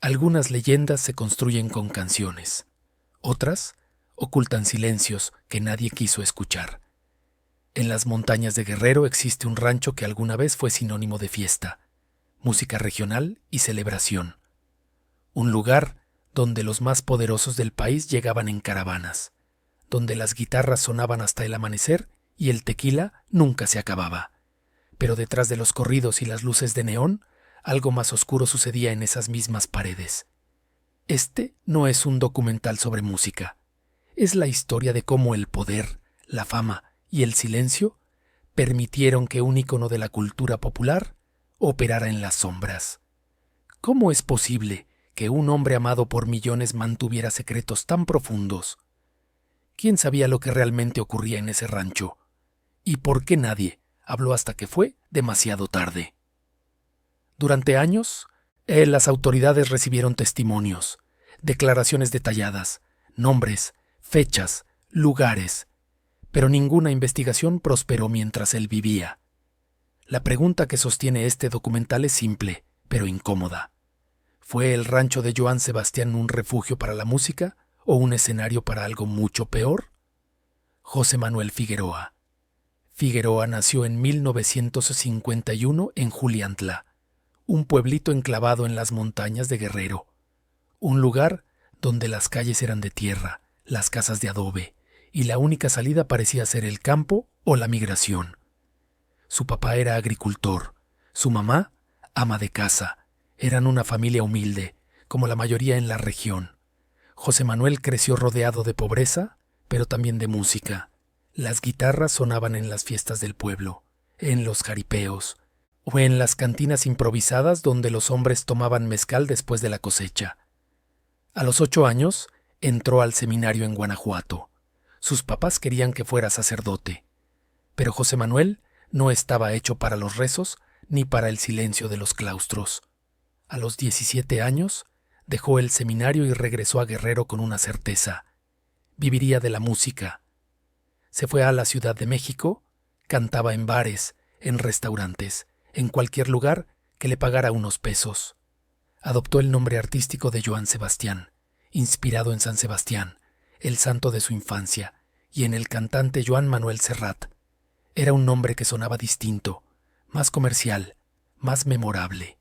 Algunas leyendas se construyen con canciones, otras ocultan silencios que nadie quiso escuchar. En las montañas de Guerrero existe un rancho que alguna vez fue sinónimo de fiesta, música regional y celebración. Un lugar donde los más poderosos del país llegaban en caravanas, donde las guitarras sonaban hasta el amanecer y el tequila nunca se acababa. Pero detrás de los corridos y las luces de neón, algo más oscuro sucedía en esas mismas paredes. Este no es un documental sobre música. Es la historia de cómo el poder, la fama y el silencio permitieron que un ícono de la cultura popular operara en las sombras. ¿Cómo es posible que un hombre amado por millones mantuviera secretos tan profundos? ¿Quién sabía lo que realmente ocurría en ese rancho? ¿Y por qué nadie habló hasta que fue demasiado tarde? Durante años, las autoridades recibieron testimonios, declaraciones detalladas, nombres, fechas, lugares, pero ninguna investigación prosperó mientras él vivía. La pregunta que sostiene este documental es simple, pero incómoda. ¿Fue el rancho de Joan Sebastián un refugio para la música o un escenario para algo mucho peor? José Manuel Figueroa. Figueroa nació en 1951 en Juliantla, un pueblito enclavado en las montañas de Guerrero, un lugar donde las calles eran de tierra, las casas de adobe, y la única salida parecía ser el campo o la migración. Su papá era agricultor, su mamá, ama de casa. Eran una familia humilde, como la mayoría en la región. José Manuel creció rodeado de pobreza, pero también de música. Las guitarras sonaban en las fiestas del pueblo, en los jaripeos, o en las cantinas improvisadas donde los hombres tomaban mezcal después de la cosecha. A los 8 años, entró al seminario en Guanajuato. Sus papás querían que fuera sacerdote, pero José Manuel no estaba hecho para los rezos ni para el silencio de los claustros. A los 17 años, dejó el seminario y regresó a Guerrero con una certeza: viviría de la música. Se fue a la Ciudad de México, cantaba en bares, en restaurantes, en cualquier lugar que le pagara unos pesos. Adoptó el nombre artístico de Joan Sebastián, inspirado en San Sebastián, el santo de su infancia, y en el cantante Joan Manuel Serrat. Era un nombre que sonaba distinto, más comercial, más memorable.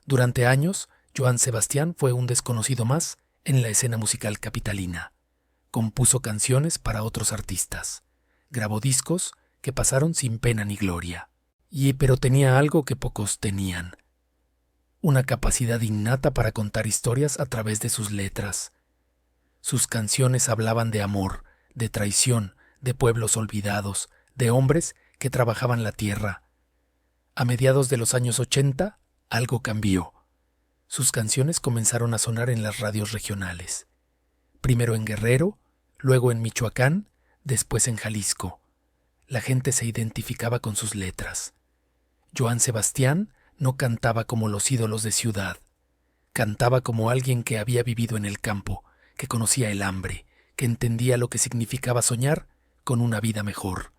Durante años, Joan Sebastián fue un desconocido más en la escena musical capitalina. Compuso canciones para otros artistas. Grabó discos que pasaron sin pena ni gloria. Pero tenía algo que pocos tenían: una capacidad innata para contar historias a través de sus letras. Sus canciones hablaban de amor, de traición, de pueblos olvidados, de hombres que trabajaban la tierra. A mediados de los años 80, algo cambió. Sus canciones comenzaron a sonar en las radios regionales. Primero en Guerrero, luego en Michoacán, después en Jalisco. La gente se identificaba con sus letras. Joan Sebastián no cantaba como los ídolos de ciudad. Cantaba como alguien que había vivido en el campo, que conocía el hambre, que entendía lo que significaba soñar con una vida mejor.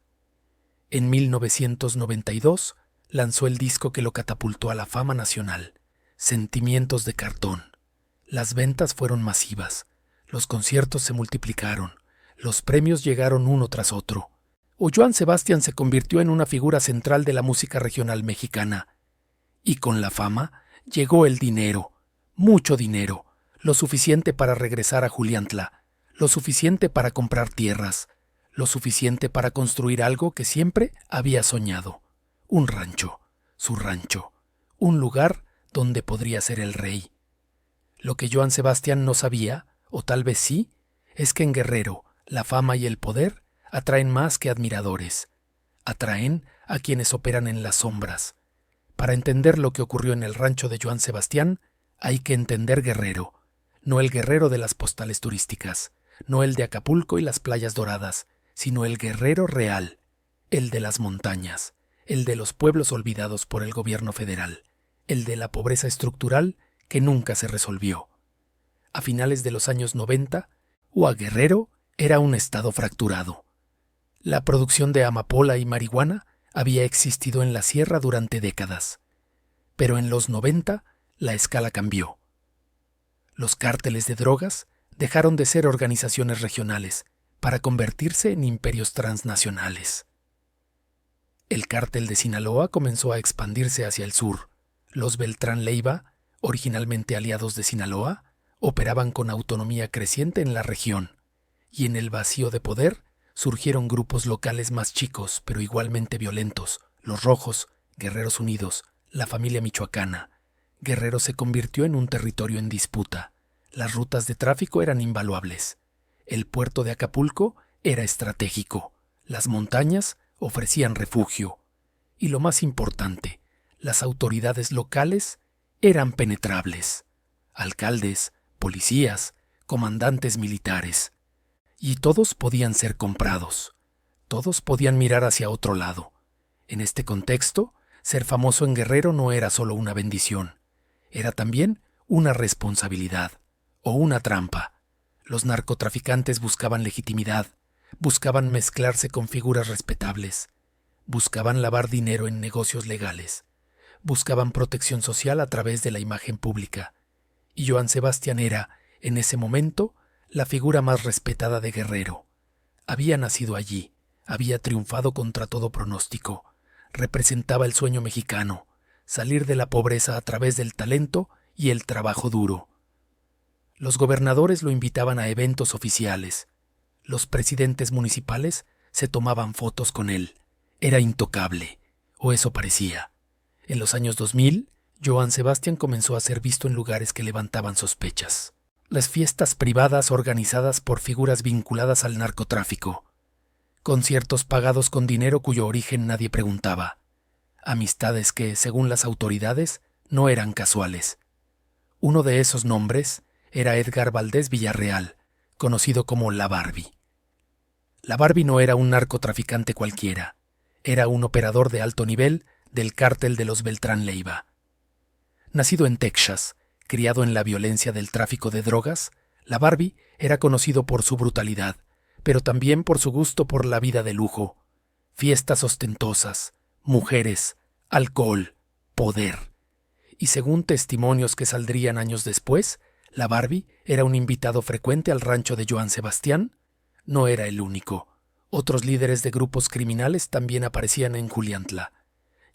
En 1992 lanzó el disco que lo catapultó a la fama nacional, Sentimientos de Cartón. Las ventas fueron masivas, los conciertos se multiplicaron, los premios llegaron uno tras otro. Joan Sebastián se convirtió en una figura central de la música regional mexicana. Y con la fama llegó el dinero, mucho dinero, lo suficiente para regresar a Juliantla, lo suficiente para comprar tierras, lo suficiente para construir algo que siempre había soñado: un rancho, su rancho, un lugar donde podría ser el rey. Lo que Joan Sebastián no sabía, o tal vez sí, es que en Guerrero la fama y el poder atraen más que admiradores. Atraen a quienes operan en las sombras. Para entender lo que ocurrió en el rancho de Joan Sebastián, hay que entender Guerrero, no el Guerrero de las postales turísticas, no el de Acapulco y las playas doradas, sino el Guerrero real, el de las montañas, el de los pueblos olvidados por el gobierno federal, el de la pobreza estructural que nunca se resolvió. A finales de los años 90, Guerrero era un estado fracturado. La producción de amapola y marihuana había existido en la sierra durante décadas. Pero en los 90 la escala cambió. Los cárteles de drogas dejaron de ser organizaciones regionales para convertirse en imperios transnacionales. El cártel de Sinaloa comenzó a expandirse hacia el sur. Los Beltrán Leiva, originalmente aliados de Sinaloa, operaban con autonomía creciente en la región, y en el vacío de poder surgieron grupos locales más chicos, pero igualmente violentos: los Rojos, Guerreros Unidos, la familia michoacana. Guerrero se convirtió en un territorio en disputa. Las rutas de tráfico eran invaluables. El puerto de Acapulco era estratégico. Las montañas ofrecían refugio. Y lo más importante, las autoridades locales eran penetrables. Alcaldes, policías, comandantes militares. Y todos podían ser comprados. Todos podían mirar hacia otro lado. En este contexto, ser famoso en Guerrero no era solo una bendición. Era también una responsabilidad o una trampa. Los narcotraficantes buscaban legitimidad, buscaban mezclarse con figuras respetables, buscaban lavar dinero en negocios legales, buscaban protección social a través de la imagen pública. Y Joan Sebastián era, en ese momento, la figura más respetada de Guerrero. Había nacido allí, había triunfado contra todo pronóstico, representaba el sueño mexicano: salir de la pobreza a través del talento y el trabajo duro. Los gobernadores lo invitaban a eventos oficiales. Los presidentes municipales se tomaban fotos con él. Era intocable, o eso parecía. En los años 2000, Joan Sebastián comenzó a ser visto en lugares que levantaban sospechas. Las fiestas privadas organizadas por figuras vinculadas al narcotráfico. Conciertos pagados con dinero cuyo origen nadie preguntaba. Amistades que, según las autoridades, no eran casuales. Uno de esos nombres era Edgar Valdés Villarreal, conocido como La Barbie. La Barbie no era un narcotraficante cualquiera. Era un operador de alto nivel del cártel de los Beltrán Leiva. Nacido en Texas, criado en la violencia del tráfico de drogas, La Barbie era conocido por su brutalidad, pero también por su gusto por la vida de lujo. Fiestas ostentosas, mujeres, alcohol, poder. Y según testimonios que saldrían años después, La Barbie era un invitado frecuente al rancho de Joan Sebastián. No era el único. Otros líderes de grupos criminales también aparecían en Juliantla.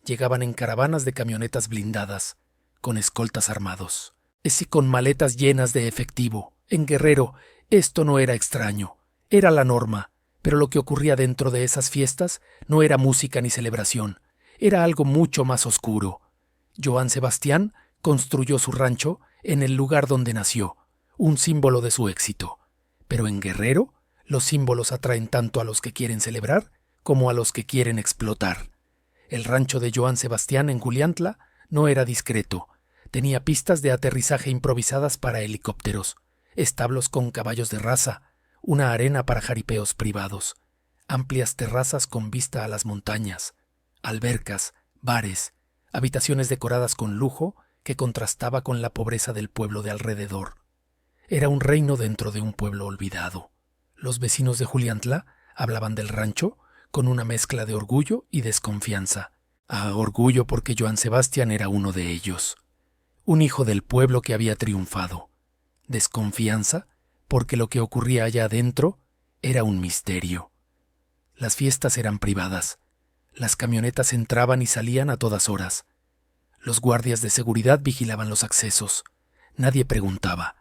Llegaban en caravanas de camionetas blindadas, con escoltas armados. Y con maletas llenas de efectivo. En Guerrero, esto no era extraño. Era la norma. Pero lo que ocurría dentro de esas fiestas no era música ni celebración. Era algo mucho más oscuro. Joan Sebastián construyó su rancho en el lugar donde nació, un símbolo de su éxito. Pero en Guerrero, los símbolos atraen tanto a los que quieren celebrar como a los que quieren explotar. El rancho de Joan Sebastián en Juliantla no era discreto. Tenía pistas de aterrizaje improvisadas para helicópteros, establos con caballos de raza, una arena para jaripeos privados, amplias terrazas con vista a las montañas, albercas, bares, habitaciones decoradas con lujo que contrastaba con la pobreza del pueblo de alrededor. Era un reino dentro de un pueblo olvidado. Los vecinos de Juliantla hablaban del rancho con una mezcla de orgullo y desconfianza. Orgullo porque Joan Sebastián era uno de ellos, un hijo del pueblo que había triunfado. Desconfianza porque lo que ocurría allá adentro era un misterio. Las fiestas eran privadas. Las camionetas entraban y salían a todas horas. Los guardias de seguridad vigilaban los accesos. Nadie preguntaba.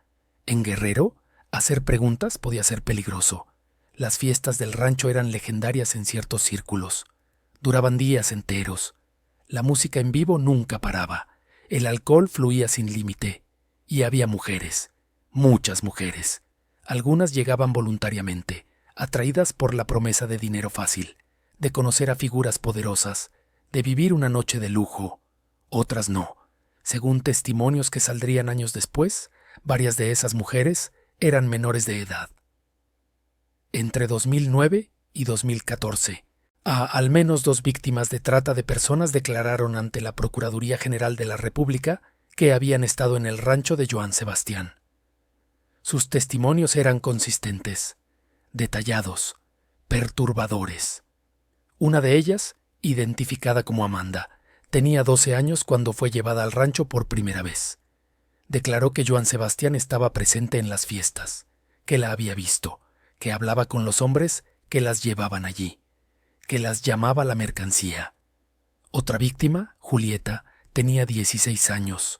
En Guerrero, hacer preguntas podía ser peligroso. Las fiestas del rancho eran legendarias en ciertos círculos. Duraban días enteros. La música en vivo nunca paraba. El alcohol fluía sin límite. Y había mujeres. Muchas mujeres. Algunas llegaban voluntariamente, atraídas por la promesa de dinero fácil, de conocer a figuras poderosas, de vivir una noche de lujo. Otras no. Según testimonios que saldrían años después, varias de esas mujeres eran menores de edad. Entre 2009 y 2014, al menos 2 víctimas de trata de personas declararon ante la Procuraduría General de la República que habían estado en el rancho de Joan Sebastián. Sus testimonios eran consistentes, detallados, perturbadores. Una de ellas, identificada como Amanda, tenía 12 años cuando fue llevada al rancho por primera vez. Declaró que Joan Sebastián estaba presente en las fiestas, que la había visto, que hablaba con los hombres que las llevaban allí, que las llamaba la mercancía. Otra víctima, Julieta, tenía 16 años.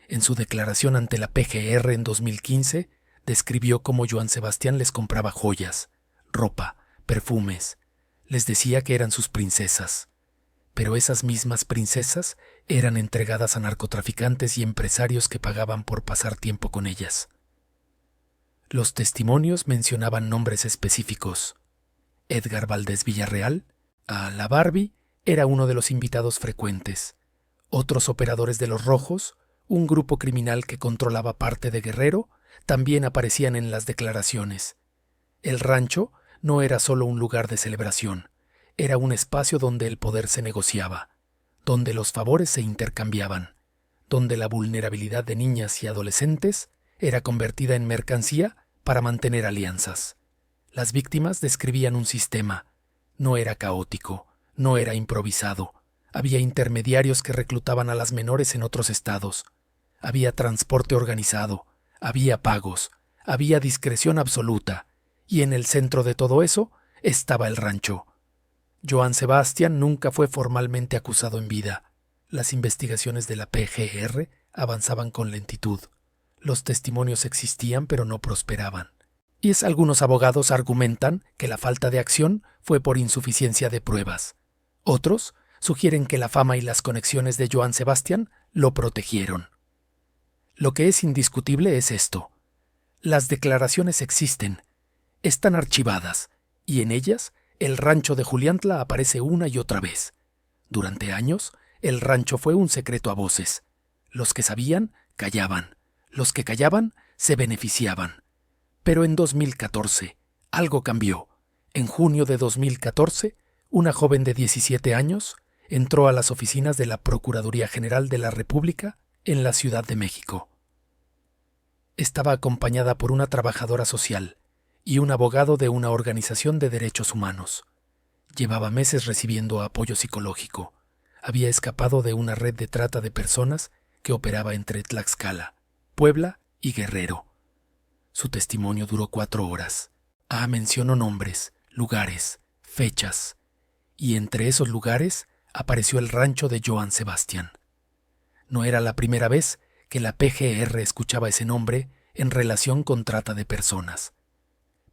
En su declaración ante la PGR en 2015, describió cómo Joan Sebastián les compraba joyas, ropa, perfumes. Les decía que eran sus princesas. Pero esas mismas princesas eran entregadas a narcotraficantes y empresarios que pagaban por pasar tiempo con ellas. Los testimonios mencionaban nombres específicos. Edgar Valdés Villarreal, a la Barbie, era uno de los invitados frecuentes. Otros operadores de los Rojos, un grupo criminal que controlaba parte de Guerrero, también aparecían en las declaraciones. El rancho no era solo un lugar de celebración, era un espacio donde el poder se negociaba, donde los favores se intercambiaban, donde la vulnerabilidad de niñas y adolescentes era convertida en mercancía para mantener alianzas. Las víctimas describían un sistema. No era caótico, no era improvisado. Había intermediarios que reclutaban a las menores en otros estados. Había transporte organizado, había pagos, había discreción absoluta, y en el centro de todo eso estaba el rancho. Joan Sebastián nunca fue formalmente acusado en vida. Las investigaciones de la PGR avanzaban con lentitud. Los testimonios existían pero no prosperaban. Y algunos abogados argumentan que la falta de acción fue por insuficiencia de pruebas. Otros sugieren que la fama y las conexiones de Joan Sebastián lo protegieron. Lo que es indiscutible es esto. Las declaraciones existen, están archivadas, y en ellas el rancho de Juliantla aparece una y otra vez. Durante años, el rancho fue un secreto a voces. Los que sabían, callaban. Los que callaban, se beneficiaban. Pero en 2014, algo cambió. En junio de 2014, una joven de 17 años entró a las oficinas de la Procuraduría General de la República en la Ciudad de México. Estaba acompañada por una trabajadora social y un abogado de una organización de derechos humanos. Llevaba meses recibiendo apoyo psicológico. Había escapado de una red de trata de personas que operaba entre Tlaxcala, Puebla y Guerrero. Su testimonio duró 4 horas. Mencionó nombres, lugares, fechas, y entre esos lugares apareció el rancho de Joan Sebastián. No era la primera vez que la PGR escuchaba ese nombre en relación con trata de personas.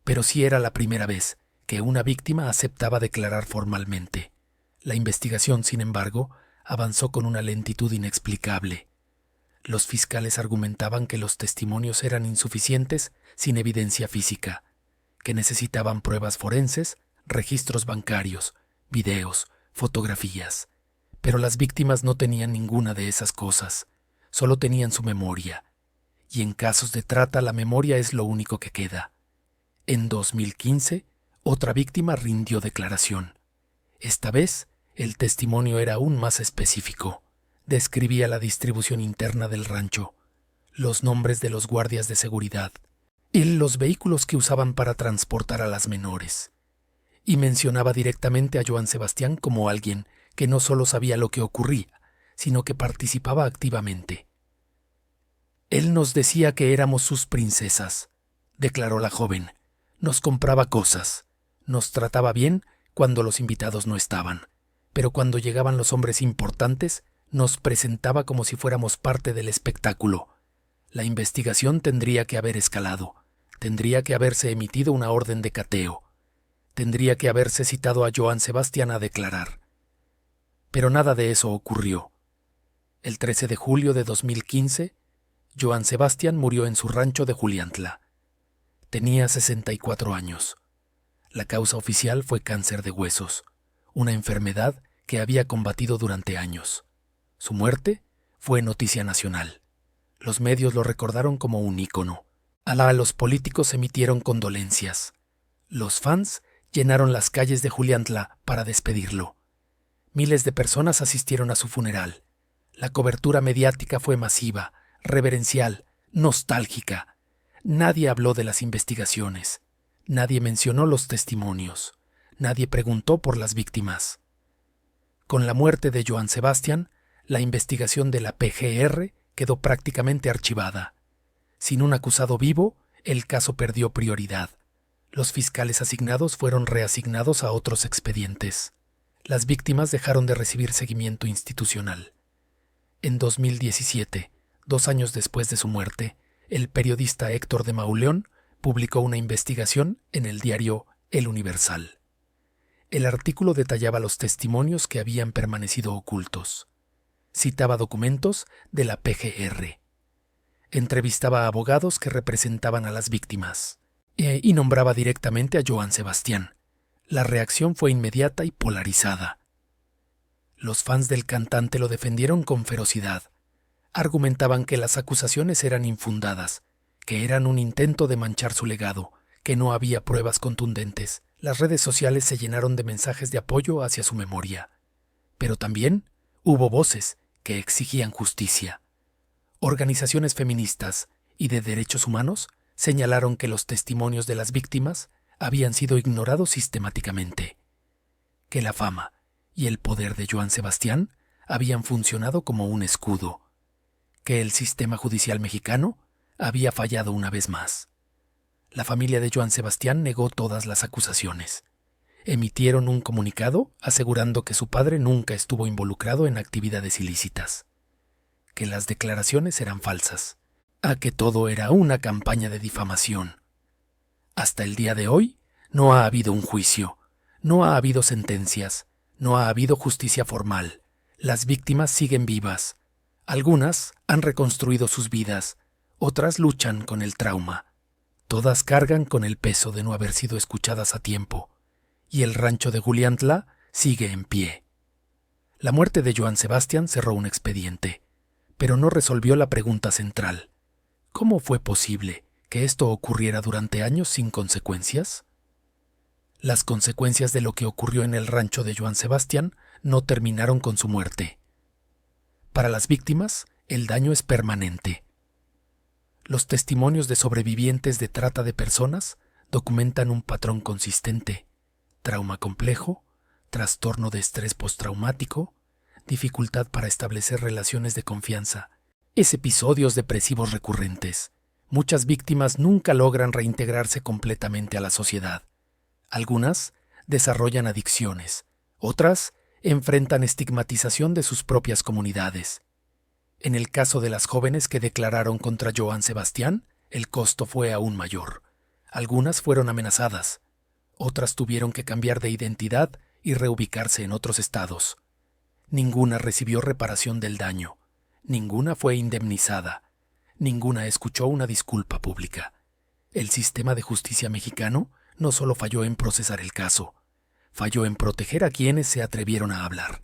Pero sí era la primera vez que una víctima aceptaba declarar formalmente. La investigación, sin embargo, avanzó con una lentitud inexplicable. Los fiscales argumentaban que los testimonios eran insuficientes sin evidencia física, que necesitaban pruebas forenses, registros bancarios, videos, fotografías. Pero las víctimas no tenían ninguna de esas cosas, solo tenían su memoria. Y en casos de trata la memoria es lo único que queda. En 2015, otra víctima rindió declaración. Esta vez, el testimonio era aún más específico. Describía la distribución interna del rancho, los nombres de los guardias de seguridad y los vehículos que usaban para transportar a las menores. Y mencionaba directamente a Joan Sebastián como alguien que no solo sabía lo que ocurría, sino que participaba activamente. Él nos decía que éramos sus princesas, declaró la joven. Nos compraba cosas, nos trataba bien cuando los invitados no estaban, pero cuando llegaban los hombres importantes, nos presentaba como si fuéramos parte del espectáculo. La investigación tendría que haber escalado, tendría que haberse emitido una orden de cateo, tendría que haberse citado a Joan Sebastián a declarar. Pero nada de eso ocurrió. El 13 de julio de 2015, Joan Sebastián murió en su rancho de Juliantla. Tenía 64 años. La causa oficial fue cáncer de huesos, una enfermedad que había combatido durante años. Su muerte fue noticia nacional. Los medios lo recordaron como un ícono. Los políticos emitieron condolencias. Los fans llenaron las calles de Juliantla para despedirlo. Miles de personas asistieron a su funeral. La cobertura mediática fue masiva, reverencial, nostálgica. Nadie habló de las investigaciones. Nadie mencionó los testimonios. Nadie preguntó por las víctimas. Con la muerte de Joan Sebastián, la investigación de la PGR quedó prácticamente archivada. Sin un acusado vivo, el caso perdió prioridad. Los fiscales asignados fueron reasignados a otros expedientes. Las víctimas dejaron de recibir seguimiento institucional. En 2017, 2 años después de su muerte, el periodista Héctor de Mauleón publicó una investigación en el diario El Universal. El artículo detallaba los testimonios que habían permanecido ocultos. Citaba documentos de la PGR. Entrevistaba a abogados que representaban a las víctimas y nombraba directamente a Joan Sebastián. La reacción fue inmediata y polarizada. Los fans del cantante lo defendieron con ferocidad. Argumentaban que las acusaciones eran infundadas, que eran un intento de manchar su legado, que no había pruebas contundentes. Las redes sociales se llenaron de mensajes de apoyo hacia su memoria. Pero también hubo voces que exigían justicia. Organizaciones feministas y de derechos humanos señalaron que los testimonios de las víctimas habían sido ignorados sistemáticamente, que la fama y el poder de Joan Sebastián habían funcionado como un escudo, que el sistema judicial mexicano había fallado una vez más. La familia de Joan Sebastián negó todas las acusaciones. Emitieron un comunicado asegurando que su padre nunca estuvo involucrado en actividades ilícitas, que las declaraciones eran falsas, a que todo era una campaña de difamación. Hasta el día de hoy no ha habido un juicio, no ha habido sentencias, no ha habido justicia formal. Las víctimas siguen vivas. Algunas han reconstruido sus vidas, otras luchan con el trauma. Todas cargan con el peso de no haber sido escuchadas a tiempo, y el rancho de Juliantla sigue en pie. La muerte de Joan Sebastián cerró un expediente, pero no resolvió la pregunta central. ¿Cómo fue posible que esto ocurriera durante años sin consecuencias? Las consecuencias de lo que ocurrió en el rancho de Joan Sebastián no terminaron con su muerte. Para las víctimas, el daño es permanente. Los testimonios de sobrevivientes de trata de personas documentan un patrón consistente: trauma complejo, trastorno de estrés postraumático, dificultad para establecer relaciones de confianza, episodios depresivos recurrentes. Muchas víctimas nunca logran reintegrarse completamente a la sociedad. Algunas desarrollan adicciones, otras enfrentan estigmatización de sus propias comunidades. En el caso de las jóvenes que declararon contra Joan Sebastián, el costo fue aún mayor. Algunas fueron amenazadas, otras tuvieron que cambiar de identidad y reubicarse en otros estados. Ninguna recibió reparación del daño, ninguna fue indemnizada, ninguna escuchó una disculpa pública. El sistema de justicia mexicano no solo falló en procesar el caso, falló en proteger a quienes se atrevieron a hablar.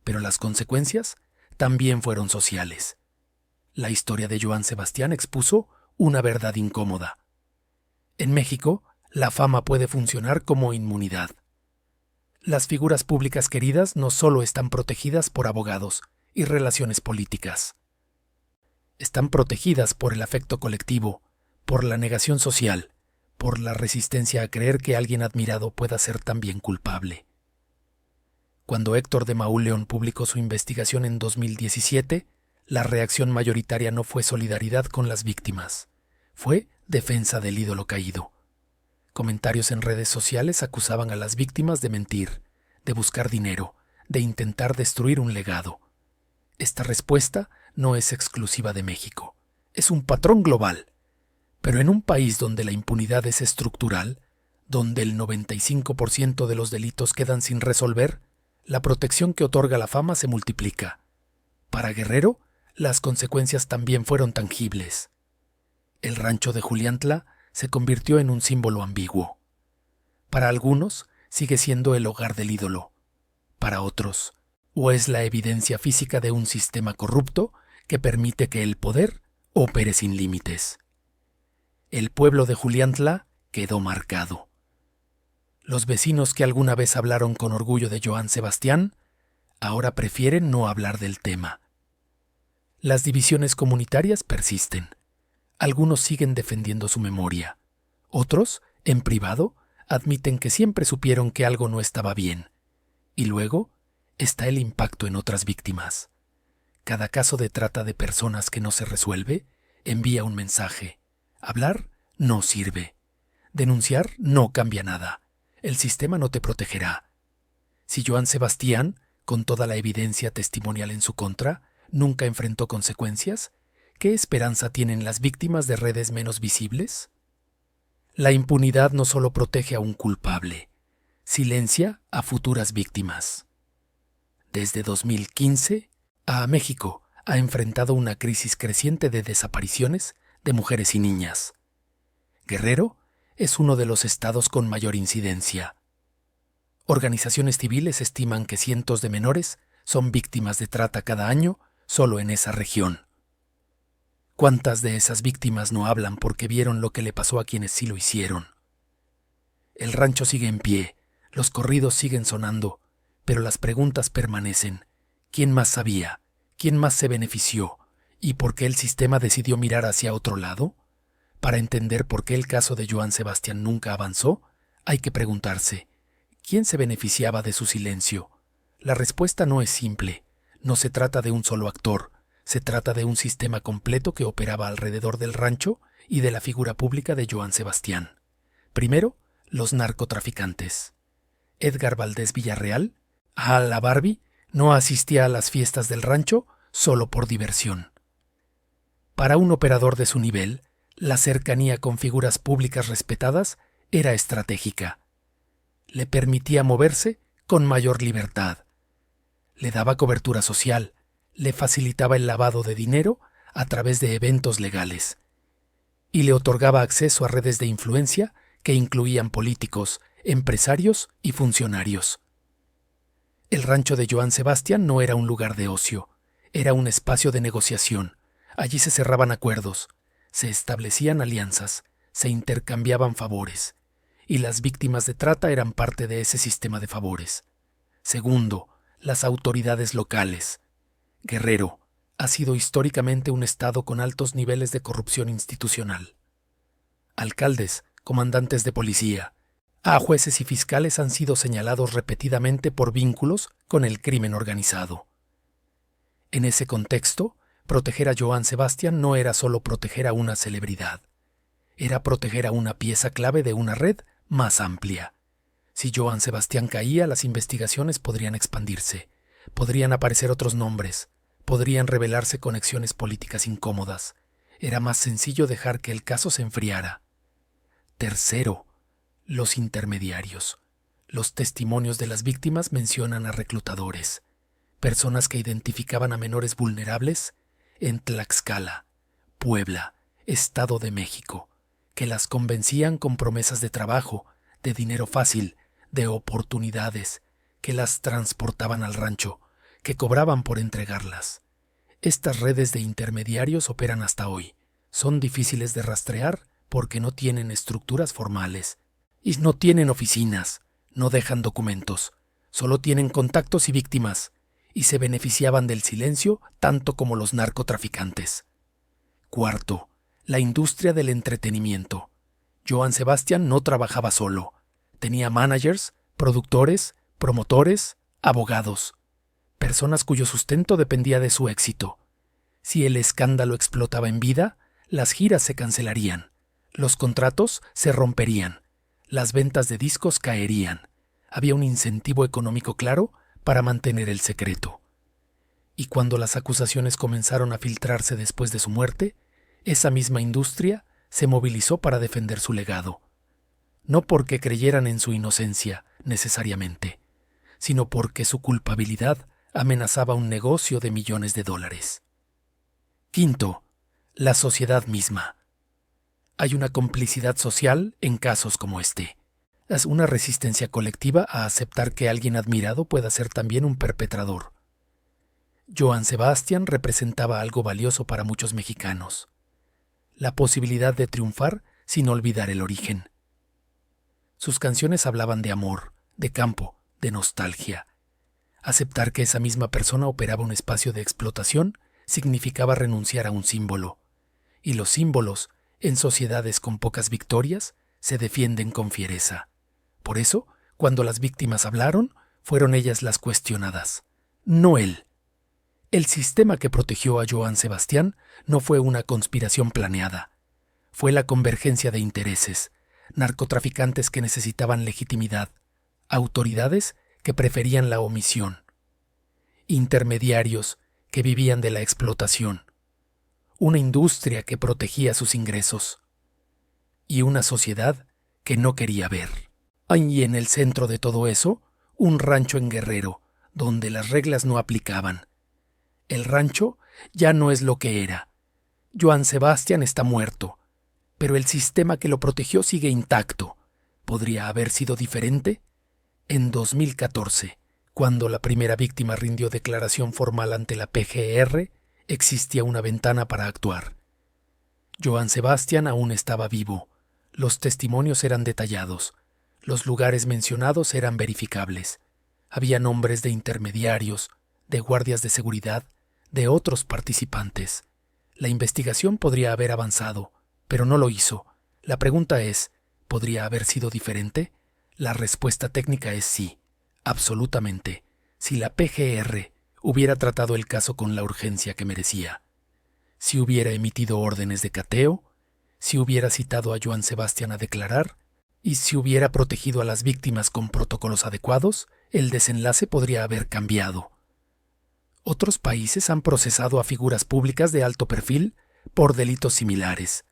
Pero las consecuencias también fueron sociales. La historia de Joan Sebastián expuso una verdad incómoda. En México, la fama puede funcionar como inmunidad. Las figuras públicas queridas no solo están protegidas por abogados y relaciones políticas. Están protegidas por el afecto colectivo, por la negación social, por la resistencia a creer que alguien admirado pueda ser también culpable. Cuando Héctor de Mauleón publicó su investigación en 2017, la reacción mayoritaria no fue solidaridad con las víctimas, fue defensa del ídolo caído. Comentarios en redes sociales acusaban a las víctimas de mentir, de buscar dinero, de intentar destruir un legado. Esta respuesta no es exclusiva de México, es un patrón global. Pero en un país donde la impunidad es estructural, donde el 95% de los delitos quedan sin resolver, la protección que otorga la fama se multiplica. Para Guerrero, las consecuencias también fueron tangibles. El rancho de Juliantla se convirtió en un símbolo ambiguo. Para algunos, sigue siendo el hogar del ídolo. Para otros, o es la evidencia física de un sistema corrupto que permite que el poder opere sin límites. El pueblo de Juliantla quedó marcado. Los vecinos que alguna vez hablaron con orgullo de Joan Sebastián, ahora prefieren no hablar del tema. Las divisiones comunitarias persisten. Algunos siguen defendiendo su memoria. Otros, en privado, admiten que siempre supieron que algo no estaba bien. Y luego está el impacto en otras víctimas, Cada caso de trata de personas que no se resuelve envía un mensaje. Hablar no sirve. Denunciar no cambia nada. El sistema no te protegerá. Si Joan Sebastián, con toda la evidencia testimonial en su contra, nunca enfrentó consecuencias, ¿qué esperanza tienen las víctimas de redes menos visibles? La impunidad no solo protege a un culpable, silencia a futuras víctimas. Desde 2015, a México ha enfrentado una crisis creciente de desapariciones de mujeres y niñas. Guerrero es uno de los estados con mayor incidencia. Organizaciones civiles estiman que cientos de menores son víctimas de trata cada año solo en esa región. ¿Cuántas de esas víctimas no hablan porque vieron lo que le pasó a quienes sí lo hicieron? El rancho sigue en pie, los corridos siguen sonando, pero las preguntas permanecen. ¿Quién más sabía? ¿Quién más se benefició? ¿Y por qué el sistema decidió mirar hacia otro lado? Para entender por qué el caso de Joan Sebastián nunca avanzó, hay que preguntarse, ¿quién se beneficiaba de su silencio? La respuesta no es simple. No se trata de un solo actor, se trata de un sistema completo que operaba alrededor del rancho y de la figura pública de Joan Sebastián. Primero, los narcotraficantes. Edgar Valdés Villarreal, a la Barbie, no asistía a las fiestas del rancho solo por diversión. Para un operador de su nivel, la cercanía con figuras públicas respetadas era estratégica. Le permitía moverse con mayor libertad. Le daba cobertura social, le facilitaba el lavado de dinero a través de eventos legales y le otorgaba acceso a redes de influencia que incluían políticos, empresarios y funcionarios. El rancho de Joan Sebastián no era un lugar de ocio, era un espacio de negociación. Allí se cerraban acuerdos, se establecían alianzas, se intercambiaban favores, y las víctimas de trata eran parte de ese sistema de favores. Segundo, las autoridades locales. Guerrero ha sido históricamente un estado con altos niveles de corrupción institucional. Alcaldes, comandantes de policía, a jueces y fiscales han sido señalados repetidamente por vínculos con el crimen organizado. En ese contexto, proteger a Joan Sebastián no era solo proteger a una celebridad, era proteger a una pieza clave de una red más amplia. Si Joan Sebastián caía, las investigaciones podrían expandirse, podrían aparecer otros nombres, podrían revelarse conexiones políticas incómodas. Era más sencillo dejar que el caso se enfriara. Tercero, los intermediarios. Los testimonios de las víctimas mencionan a reclutadores, personas que identificaban a menores vulnerables en Tlaxcala, Puebla, Estado de México, que las convencían con promesas de trabajo, de dinero fácil, de oportunidades, que las transportaban al rancho, que cobraban por entregarlas. Estas redes de intermediarios operan hasta hoy. Son difíciles de rastrear porque no tienen estructuras formales y no tienen oficinas, no dejan documentos, solo tienen contactos y víctimas, y se beneficiaban del silencio tanto como los narcotraficantes. Cuarto, la industria del entretenimiento. Joan Sebastián no trabajaba solo. Tenía managers, productores, promotores, abogados, personas cuyo sustento dependía de su éxito. Si el escándalo explotaba en vida, las giras se cancelarían, los contratos se romperían, las ventas de discos caerían. Había un incentivo económico claro para mantener el secreto. Y cuando las acusaciones comenzaron a filtrarse después de su muerte, esa misma industria se movilizó para defender su legado. No porque creyeran en su inocencia, necesariamente, sino porque su culpabilidad amenazaba un negocio de millones de dólares. Quinto, la sociedad misma. Hay una complicidad social en casos como este. Es una resistencia colectiva a aceptar que alguien admirado pueda ser también un perpetrador. Joan Sebastián representaba algo valioso para muchos mexicanos: la posibilidad de triunfar sin olvidar el origen. Sus canciones hablaban de amor, de campo, de nostalgia. Aceptar que esa misma persona operaba un espacio de explotación significaba renunciar a un símbolo, y los símbolos, en sociedades con pocas victorias, se defienden con fiereza. Por eso, cuando las víctimas hablaron, fueron ellas las cuestionadas, no él. El sistema que protegió a Johann Sebastian no fue una conspiración planeada. Fue la convergencia de intereses, narcotraficantes que necesitaban legitimidad, autoridades que preferían la omisión, intermediarios que vivían de la explotación, una industria que protegía sus ingresos y una sociedad que no quería ver. Y en el centro de todo eso, un rancho en Guerrero, donde las reglas no aplicaban. El rancho ya no es lo que era. Johann Sebastian está muerto, pero el sistema que lo protegió sigue intacto. ¿Podría haber sido diferente? En 2014, cuando la primera víctima rindió declaración formal ante la PGR, existía una ventana para actuar. Johann Sebastian aún estaba vivo. Los testimonios eran detallados. Los lugares mencionados eran verificables. Había nombres de intermediarios, de guardias de seguridad, de otros participantes. La investigación podría haber avanzado, pero no lo hizo. La pregunta es, ¿podría haber sido diferente? La respuesta técnica es sí, absolutamente. Si la PGR hubiera tratado el caso con la urgencia que merecía, si hubiera emitido órdenes de cateo, si hubiera citado a Johann Sebastian a declarar, y si hubiera protegido a las víctimas con protocolos adecuados, el desenlace podría haber cambiado. Otros países han procesado a figuras públicas de alto perfil por delitos similares.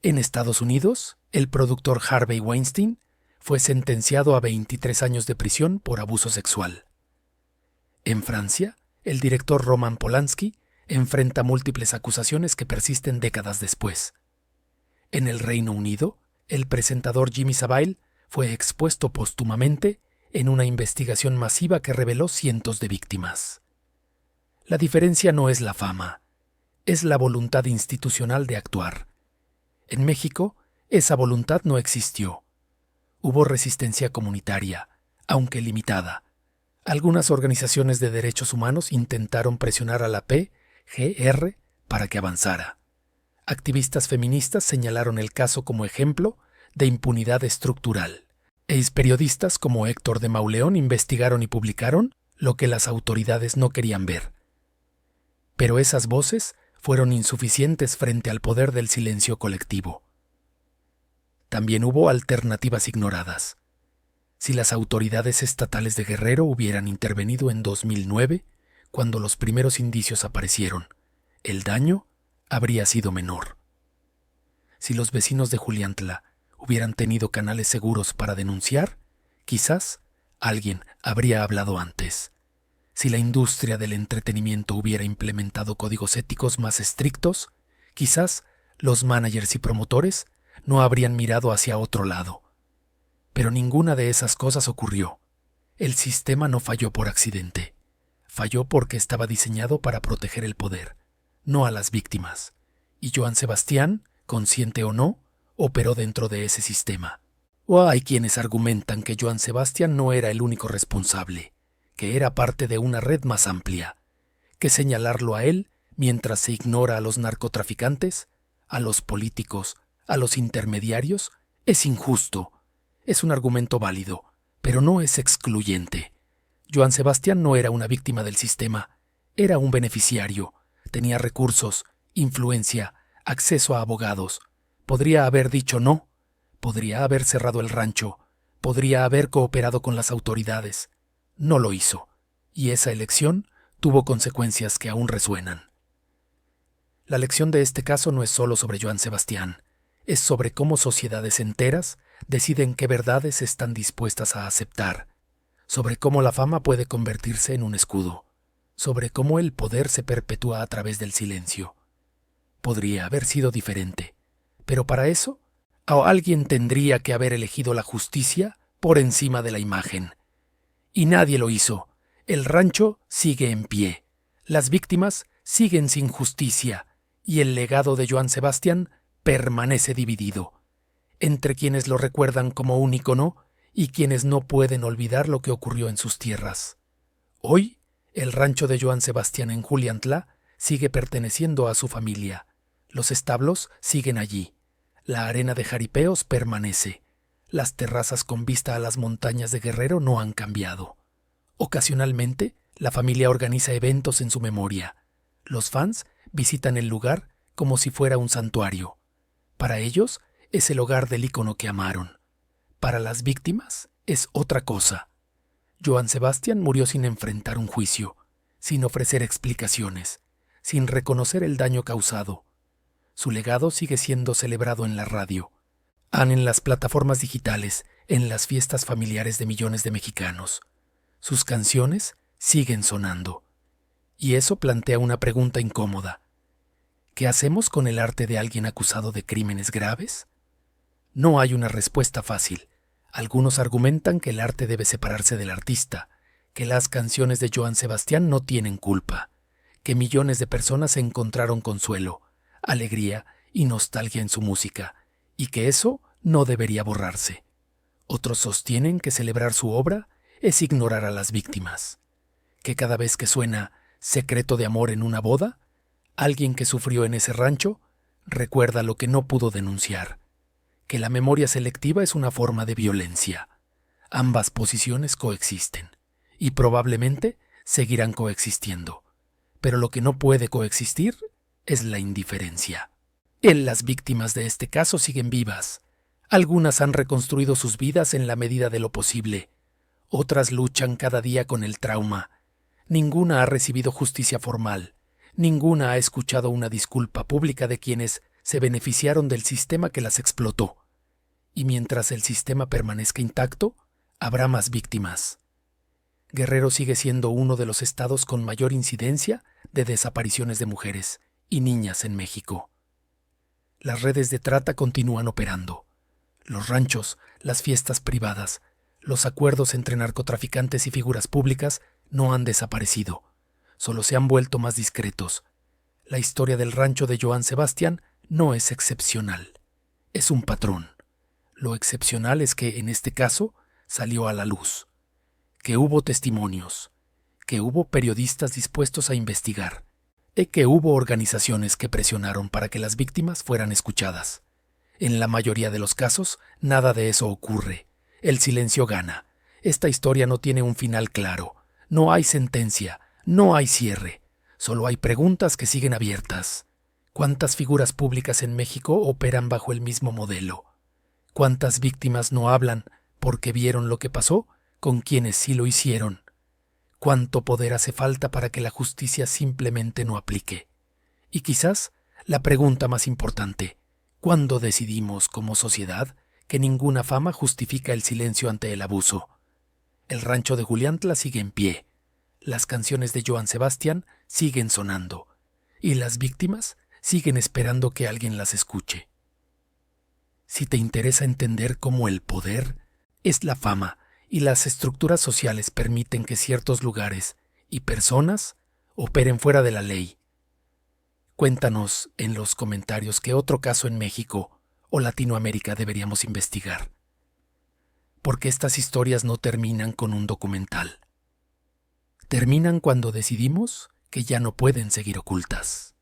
En Estados Unidos, el productor Harvey Weinstein fue sentenciado a 23 años de prisión por abuso sexual. En Francia, el director Roman Polanski enfrenta múltiples acusaciones que persisten décadas después. En el Reino Unido, el presentador Jimmy Savile fue expuesto póstumamente en una investigación masiva que reveló cientos de víctimas. La diferencia no es la fama, es la voluntad institucional de actuar. En México, esa voluntad no existió. Hubo resistencia comunitaria, aunque limitada. Algunas organizaciones de derechos humanos intentaron presionar a la PGR para que avanzara. Activistas feministas señalaron el caso como ejemplo de impunidad estructural. Periodistas como Héctor de Mauleón investigaron y publicaron lo que las autoridades no querían ver. Pero esas voces fueron insuficientes frente al poder del silencio colectivo. También hubo alternativas ignoradas. Si las autoridades estatales de Guerrero hubieran intervenido en 2009, cuando los primeros indicios aparecieron, el daño habría sido menor. Si los vecinos de Juliantla hubieran tenido canales seguros para denunciar, quizás alguien habría hablado antes. Si la industria del entretenimiento hubiera implementado códigos éticos más estrictos, quizás los managers y promotores no habrían mirado hacia otro lado. Pero ninguna de esas cosas ocurrió. El sistema no falló por accidente. Falló porque estaba diseñado para proteger el poder, no a las víctimas. Y Johann Sebastian, consciente o no, operó dentro de ese sistema. O hay quienes argumentan que Johann Sebastian no era el único responsable, que era parte de una red más amplia, que señalarlo a él mientras se ignora a los narcotraficantes, a los políticos, a los intermediarios, es injusto. Es un argumento válido, pero no es excluyente. Johann Sebastian no era una víctima del sistema, era un beneficiario, tenía recursos, influencia, acceso a abogados. Podría haber dicho no, podría haber cerrado el rancho, podría haber cooperado con las autoridades. No lo hizo, y esa elección tuvo consecuencias que aún resuenan. La lección de este caso no es solo sobre Johann Sebastian, es sobre cómo sociedades enteras deciden qué verdades están dispuestas a aceptar, sobre cómo la fama puede convertirse en un escudo, sobre cómo el poder se perpetúa a través del silencio. Podría haber sido diferente, pero para eso, alguien tendría que haber elegido la justicia por encima de la imagen. Y nadie lo hizo. El rancho sigue en pie. Las víctimas siguen sin justicia. Y el legado de Johann Sebastian permanece dividido. Entre quienes lo recuerdan como un ícono y quienes no pueden olvidar lo que ocurrió en sus tierras. Hoy, el rancho de Johann Sebastian en Juliantla sigue perteneciendo a su familia. Los establos siguen allí. La arena de jaripeos permanece. Las terrazas con vista a las montañas de Guerrero no han cambiado. Ocasionalmente, la familia organiza eventos en su memoria. Los fans visitan el lugar como si fuera un santuario. Para ellos, es el hogar del ícono que amaron. Para las víctimas, es otra cosa. Johann Sebastian murió sin enfrentar un juicio, sin ofrecer explicaciones, sin reconocer el daño causado. Su legado sigue siendo celebrado en la radio, en las plataformas digitales, en las fiestas familiares de millones de mexicanos. Sus canciones siguen sonando. Y eso plantea una pregunta incómoda. ¿Qué hacemos con el arte de alguien acusado de crímenes graves? No hay una respuesta fácil. Algunos argumentan que el arte debe separarse del artista, que las canciones de Johann Sebastian no tienen culpa, que millones de personas encontraron consuelo, alegría y nostalgia en su música, y que eso no debería borrarse. Otros sostienen que celebrar su obra es ignorar a las víctimas, que cada vez que suena Secreto de amor en una boda, alguien que sufrió en ese rancho recuerda lo que no pudo denunciar, que la memoria selectiva es una forma de violencia. Ambas posiciones coexisten, y probablemente seguirán coexistiendo, pero lo que no puede coexistir es la indiferencia. Las víctimas de este caso siguen vivas. Algunas han reconstruido sus vidas en la medida de lo posible. Otras luchan cada día con el trauma. Ninguna ha recibido justicia formal. Ninguna ha escuchado una disculpa pública de quienes se beneficiaron del sistema que las explotó. Y mientras el sistema permanezca intacto, habrá más víctimas. Guerrero sigue siendo uno de los estados con mayor incidencia de desapariciones de mujeres y niñas en México. Las redes de trata continúan operando. Los ranchos, las fiestas privadas, los acuerdos entre narcotraficantes y figuras públicas no han desaparecido, solo se han vuelto más discretos. La historia del rancho de Johann Sebastian no es excepcional, es un patrón. Lo excepcional es que, en este caso, salió a la luz, que hubo testimonios, que hubo periodistas dispuestos a investigar, y que hubo organizaciones que presionaron para que las víctimas fueran escuchadas. En la mayoría de los casos, nada de eso ocurre. El silencio gana. Esta historia no tiene un final claro. No hay sentencia, no hay cierre. Solo hay preguntas que siguen abiertas. ¿Cuántas figuras públicas en México operan bajo el mismo modelo? ¿Cuántas víctimas no hablan porque vieron lo que pasó con quienes sí lo hicieron? ¿Cuánto poder hace falta para que la justicia simplemente no aplique? Y quizás la pregunta más importante: ¿cuándo decidimos como sociedad que ninguna fama justifica el silencio ante el abuso? El rancho de Juliantla sigue en pie, las canciones de Johann Sebastian siguen sonando, y las víctimas siguen esperando que alguien las escuche. Si te interesa entender cómo el poder es la fama y las estructuras sociales permiten que ciertos lugares y personas operen fuera de la ley, cuéntanos en los comentarios qué otro caso en México o Latinoamérica deberíamos investigar. Porque estas historias no terminan con un documental. Terminan cuando decidimos que ya no pueden seguir ocultas.